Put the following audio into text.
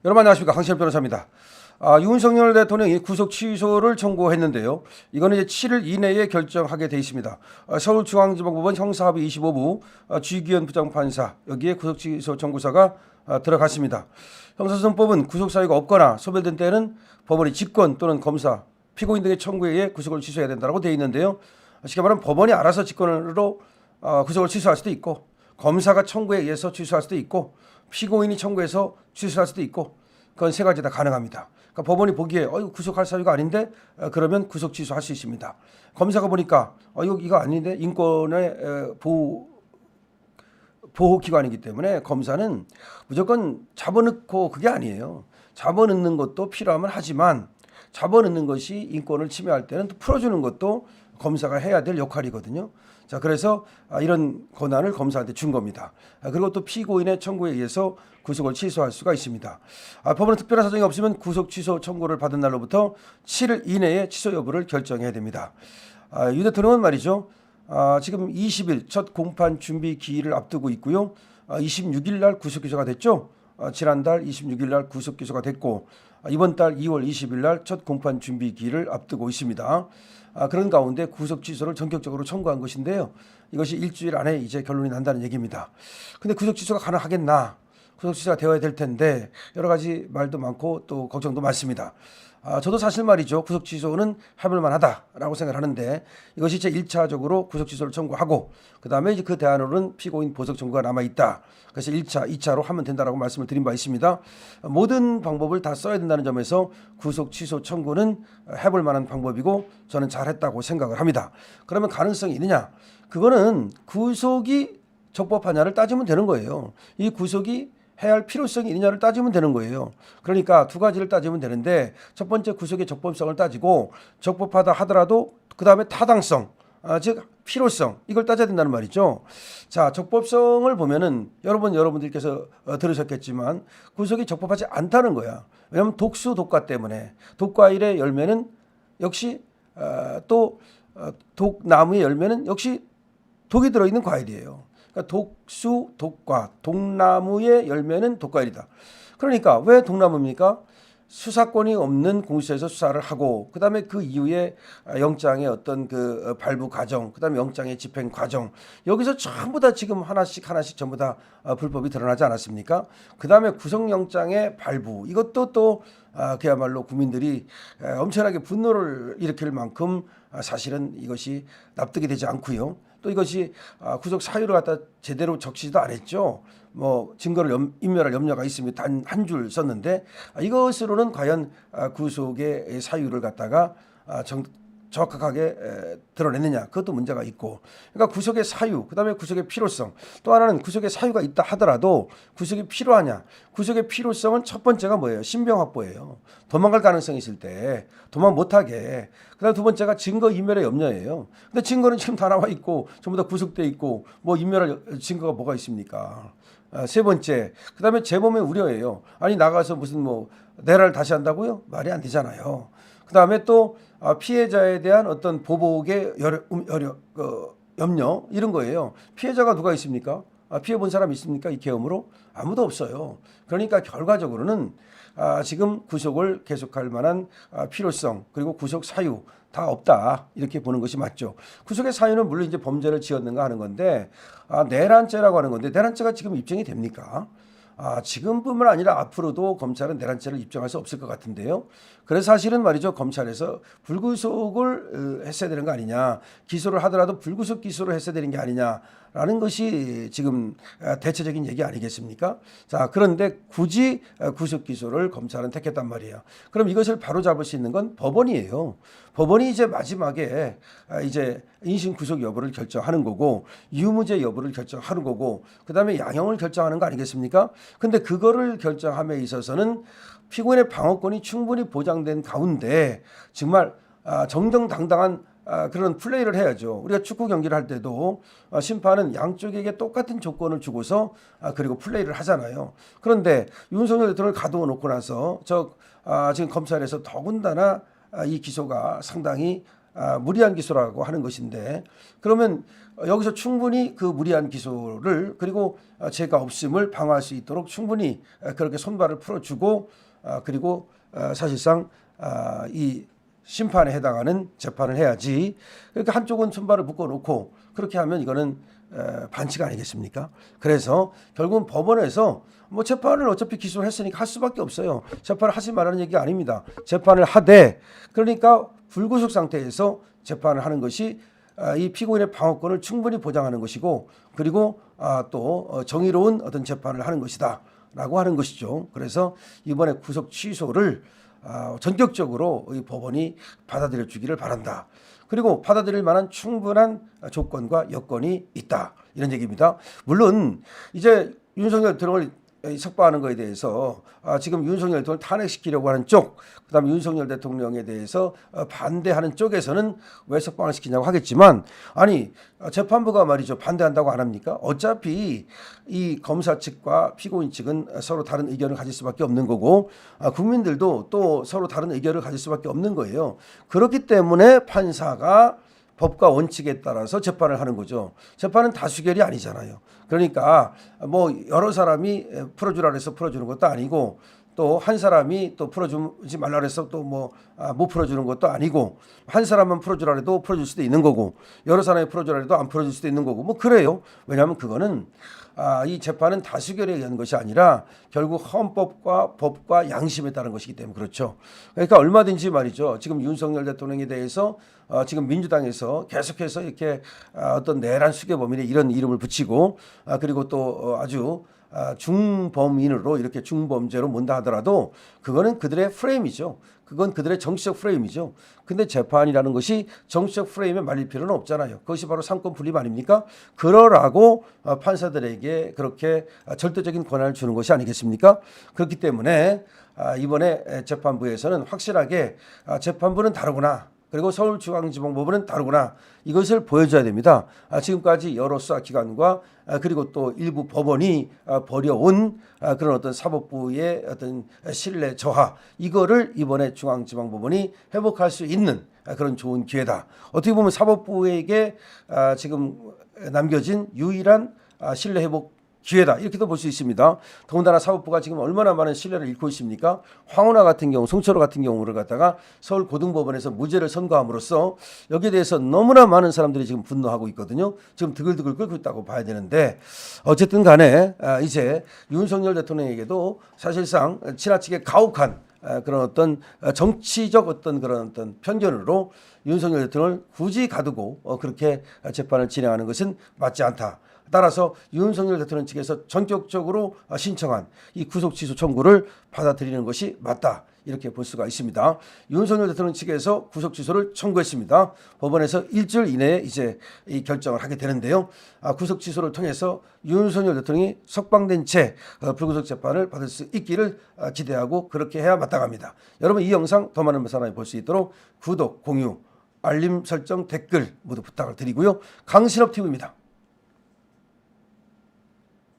여러분 안녕하십니까, 강신엽 변호사입니다. 윤석열 대통령이 구속 취소를 청구했는데요. 이거는 이제 7일 이내에 결정하게 돼 있습니다. 서울중앙지방법원 형사합의 25부 주기현 부장판사 여기에 구속 취소 청구서가 들어갔습니다. 형사소송법은 구속 사유가 없거나 소멸된 때에는 법원이 직권 또는 검사, 피고인 등의 청구에 의해 구속을 취소해야 된다고 되어 있는데요. 쉽게 말하면 법원이 알아서 직권으로 구속을 취소할 수도 있고, 검사가 청구에 의해서 취소할 수도 있고, 피고인이 청구해서 취소할 수도 있고, 그건 세 가지 다 가능합니다. 그러니까 법원이 보기에 구속할 사유가 아닌데 그러면 구속 취소할 수 있습니다. 검사가 보니까 이거 아닌데 인권의 보호기관이기 때문에 검사는 무조건 잡아넣고 그게 아니에요. 잡아넣는 것도 필요하면 하지만 잡아넣는 것이 인권을 침해할 때는 또 풀어주는 것도 검사가 해야 될 역할이거든요. 자, 그래서 이런 권한을 검사한테 준 겁니다. 그리고 또 피고인의 청구에 의해서 구속을 취소할 수가 있습니다. 법원은 특별한 사정이 없으면 구속 취소 청구를 받은 날로부터 7일 이내에 취소 여부를 결정해야 됩니다. 유 대통령은 말이죠. 지금 20일 첫 공판 준비 기일을 앞두고 있고요. 26일 날 구속 기소가 됐죠. 지난달 26일 날 구속 기소가 됐고, 이번 달 2월 20일 날 첫 공판 준비 기일을 앞두고 있습니다. 그런 가운데 구속 취소를 전격적으로 청구한 것인데요. 이것이 일주일 안에 이제 결론이 난다는 얘기입니다. 근데 구속 취소가 가능하겠나? 구속 취소가 되어야 될 텐데 여러 가지 말도 많고 또 걱정도 많습니다. 저도 사실 말이죠. 구속 취소는 해볼 만하다라고 생각을 하는데, 이것이 제 1차적으로 구속 취소를 청구하고 그다음에 이제 그 대안으로는 피고인 보석 청구가 남아 있다. 그래서 1차, 2차로 하면 된다라고 말씀을 드린 바 있습니다. 모든 방법을 다 써야 된다는 점에서 구속 취소 청구는 해볼 만한 방법이고 저는 잘했다고 생각을 합니다. 그러면 가능성이 있느냐? 그거는 구속이 적법하냐를 따지면 되는 거예요. 이 구속이 해야 할 필요성이 있느냐를 따지면 되는 거예요. 그러니까 두 가지를 따지면 되는데, 첫 번째 구속의 적법성을 따지고, 적법하다 하더라도 그 다음에 타당성, 즉 필요성, 이걸 따져야 된다는 말이죠. 자, 적법성을 보면은 여러분들께서 들으셨겠지만 구속이 적법하지 않다는 거야. 왜냐하면 독수 독과 때문에. 독과일의 열매는 역시 또 독나무의 열매는 역시 독이 들어있는 과일이에요. 그러니까 독수, 독과, 독나무의 열매는 독과일이다. 그러니까 왜 독나무입니까? 수사권이 없는 공수처에서 수사를 하고, 그다음에 그 이후에 영장의 어떤 그 발부 과정, 그다음에 영장의 집행 과정, 여기서 전부 다 지금 하나씩 전부 다 불법이 드러나지 않았습니까? 그다음에 구속영장의 발부, 이것도 또 그야말로 국민들이 엄청나게 분노를 일으킬 만큼 사실은 이것이 납득이 되지 않고요. 또 이것이 구속 사유를 갖다 제대로 적시도 안 했죠. 뭐 증거를 인멸할 염려가 있으면 단 한 줄 썼는데, 이것으로는 과연 구속의 사유를 갖다가 정확하게 드러냈느냐, 그것도 문제가 있고. 그러니까 구속의 사유, 그다음에 구속의 필요성, 또 하나는 구속의 사유가 있다 하더라도 구속이 필요하냐. 구속의 필요성은 첫 번째가 뭐예요? 신병 확보예요. 도망갈 가능성이 있을 때 도망 못하게. 그다음 두 번째가 증거 인멸의 염려예요. 근데 증거는 지금 다 나와 있고 전부 다 구속돼 있고 뭐 인멸할 증거가 뭐가 있습니까? 세 번째, 그다음에 재범의 우려예요. 아니 나가서 무슨 뭐 내라를 다시 한다고요? 말이 안 되잖아요. 그다음에 또 피해자에 대한 어떤 보복의 염려, 이런 거예요. 피해자가 누가 있습니까? 피해 본 사람 있습니까? 이 계엄으로 아무도 없어요. 그러니까 결과적으로는 지금 구속을 계속할 만한 필요성, 그리고 구속 사유 다 없다, 이렇게 보는 것이 맞죠. 구속의 사유는 물론 이제 범죄를 지었는가 하는 건데, 내란죄라고 하는 건데, 내란죄가 지금 입증이 됩니까? 지금뿐만 아니라 앞으로도 검찰은 내란죄를 입증할 수 없을 것 같은데요. 그래서 사실은 말이죠, 검찰에서 불구속을 했어야 되는 거 아니냐, 기소를 하더라도 불구속 기소를 했어야 되는 게 아니냐라는 것이 지금 대체적인 얘기 아니겠습니까? 자, 그런데 굳이 구속 기소를 검찰은 택했단 말이에요. 그럼 이것을 바로잡을 수 있는 건 법원이에요. 법원이 이제 마지막에 이제 인신 구속 여부를 결정하는 거고, 유무죄 여부를 결정하는 거고, 그다음에 양형을 결정하는 거 아니겠습니까? 근데 그거를 결정함에 있어서는 피고인의 방어권이 충분히 보장된 가운데 정말 정정당당한 그런 플레이를 해야죠. 우리가 축구 경기를 할 때도 심판은 양쪽에게 똑같은 조건을 주고서 그리고 플레이를 하잖아요. 그런데 윤석열 대통령을 가두어 놓고 나서 지금 검찰에서 더군다나 이 기소가 상당히 무리한 기소라고 하는 것인데, 그러면 여기서 충분히 그 무리한 기소를 그리고 죄가 없음을 방어할 수 있도록 충분히 그렇게 손발을 풀어주고, 그리고 사실상 이 심판에 해당하는 재판을 해야지. 그러니까 한쪽은 손발을 묶어놓고 그렇게 하면 이거는 반칙 아니겠습니까? 그래서 결국은 법원에서 뭐 재판을 어차피 기소를 했으니까 할 수밖에 없어요. 재판을 하지 말라는 얘기가 아닙니다. 재판을 하되, 그러니까 불구속 상태에서 재판을 하는 것이 이 피고인의 방어권을 충분히 보장하는 것이고, 그리고 또 정의로운 어떤 재판을 하는 것이다 라고 하는 것이죠. 그래서 이번에 구속 취소를 전격적으로 이 법원이 받아들여 주기를 바란다. 그리고 받아들일 만한 충분한 조건과 여건이 있다, 이런 얘기입니다. 물론 이제 윤석열 대통령을 석방하는 것에 대해서 지금 윤석열 대통령을 탄핵시키려고 하는 쪽, 그다음에 윤석열 대통령에 대해서 반대하는 쪽에서는 왜 석방을 시키냐고 하겠지만, 아니 재판부가 말이죠, 반대한다고 안 합니까? 어차피 이 검사 측과 피고인 측은 서로 다른 의견을 가질 수밖에 없는 거고, 국민들도 또 서로 다른 의견을 가질 수밖에 없는 거예요. 그렇기 때문에 판사가 법과 원칙에 따라서 재판을 하는 거죠. 재판은 다수결이 아니잖아요. 그러니까 뭐 여러 사람이 풀어주라 해서 풀어주는 것도 아니고, 또 한 사람이 또 풀어주지 말라 해서 또 뭐 못 풀어주는 것도 아니고, 한 사람만 풀어주라 해도 풀어줄 수도 있는 거고, 여러 사람이 풀어주라 해도 안 풀어줄 수도 있는 거고, 뭐 그래요. 왜냐하면 그거는 이 재판은 다수결에 의한 것이 아니라 결국 헌법과 법과 양심에 따른 것이기 때문에 그렇죠. 그러니까 얼마든지 말이죠, 지금 윤석열 대통령에 대해서 지금 민주당에서 계속해서 이렇게 어떤 내란 수괴범인의 이런 이름을 붙이고, 그리고 또 아주 중범인으로 이렇게 중범죄로 문다 하더라도 그거는 그들의 프레임이죠. 그건 그들의 정치적 프레임이죠. 근데 재판이라는 것이 정치적 프레임에 말릴 필요는 없잖아요. 그것이 바로 상권 분립 아닙니까? 그러라고 판사들에게 그렇게 절대적인 권한을 주는 것이 아니겠습니까? 그렇기 때문에 이번에 재판부에서는 확실하게 재판부는 다르구나, 그리고 서울중앙지방법원은 다르구나, 이것을 보여줘야 됩니다. 지금까지 여러 수사기관과 그리고 또 일부 법원이 벌여온 그런 어떤 사법부의 어떤 신뢰 저하, 이거를 이번에 중앙지방법원이 회복할 수 있는 그런 좋은 기회다. 어떻게 보면 사법부에게 지금 남겨진 유일한 신뢰 회복 기회다, 이렇게도 볼 수 있습니다. 더군다나 사법부가 지금 얼마나 많은 신뢰를 잃고 있습니까? 황운하 같은 경우, 송철호 같은 경우를 갖다가 서울고등법원에서 무죄를 선고함으로써 여기에 대해서 너무나 많은 사람들이 지금 분노하고 있거든요. 지금 드글드글 끓고 있다고 봐야 되는데, 어쨌든 간에 이제 윤석열 대통령에게도 사실상 지나치게 가혹한 그런 어떤 정치적 어떤 그런 어떤 편견으로 윤석열 대통령을 굳이 가두고 그렇게 재판을 진행하는 것은 맞지 않다. 따라서 윤석열 대통령 측에서 전격적으로 신청한 이 구속 취소 청구를 받아들이는 것이 맞다, 이렇게 볼 수가 있습니다. 윤석열 대통령 측에서 구속 취소를 청구했습니다. 법원에서 일주일 이내에 이제 이 결정을 하게 되는데요. 구속 취소를 통해서 윤석열 대통령이 석방된 채 불구속 재판을 받을 수 있기를 기대하고 그렇게 해야 마땅합니다. 여러분, 이 영상 더 많은 사람이 볼 수 있도록 구독, 공유, 알림 설정, 댓글 모두 부탁을 드리고요. 강신업 TV입니다.